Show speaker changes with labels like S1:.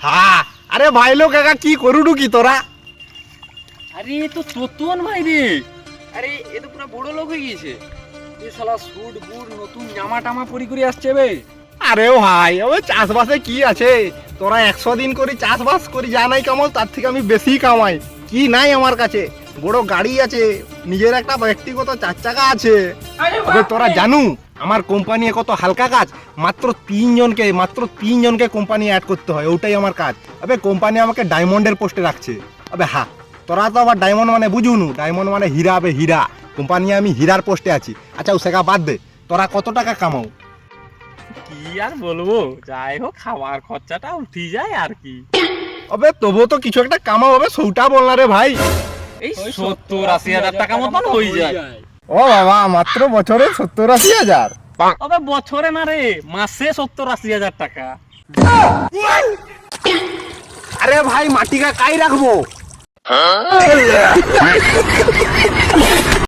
S1: হ্যাঁ, আরে ভাই লোক একা কি করুডু কি তোরা?
S2: আরে এ তো চতুন ভাই রে। আরে এ তো পুরো বড় লোক হয়ে গিয়েছে। এ শালা সুট বুট নতুন জামা টামা পরি করে আসছে বে।
S1: আরে ভাই ওই চাষবাসে কি আছে, তোরা 100 দিন করে চাষবাস করি যা নাই কামাও তার থেকে আমি বেশি কামাই। কি নাই আমার কাছে, বড় গাড়ি আছে, নিজের একটা ব্যক্তিগত 4 চাকা আছে। তবে তোরা জানু আমার কোম্পানি কত হালকা কাজ, মাত্র 3 জনকে কোম্পানি অ্যাড করতে হয়, ওটাই আমার কাজ। আবে কোম্পানি আমাকে ডায়মন্ডের পোস্টে রাখছে। আবে হ্যাঁ, তোরা তো আবার ডায়মন্ড মানে বুঝুনু, ডায়মন্ড মানে হীরা। আবে হীরা, কোম্পানি আমি হীরার পোস্টে আছি। আচ্ছা ও সেটা বাদ দে, তোরা কত টাকা কামাও?
S2: কি আর বলবো, যাই হোক খাবার খরচাটা উঠি যায় আর কি।
S1: অবে তবুও তো কিছু একটা কামাও হবে, সৌটা বল না রে ভাই।
S2: এই 70-80 হাজার টাকা মতন হয়ে যায়।
S1: ও বাবা, মাত্র বছরে 70-80 হাজার?
S2: তবে বছরে না রে, মাসে 70-80 হাজার টাকা।
S1: আরে ভাই মাটি কা কাই রাখবো?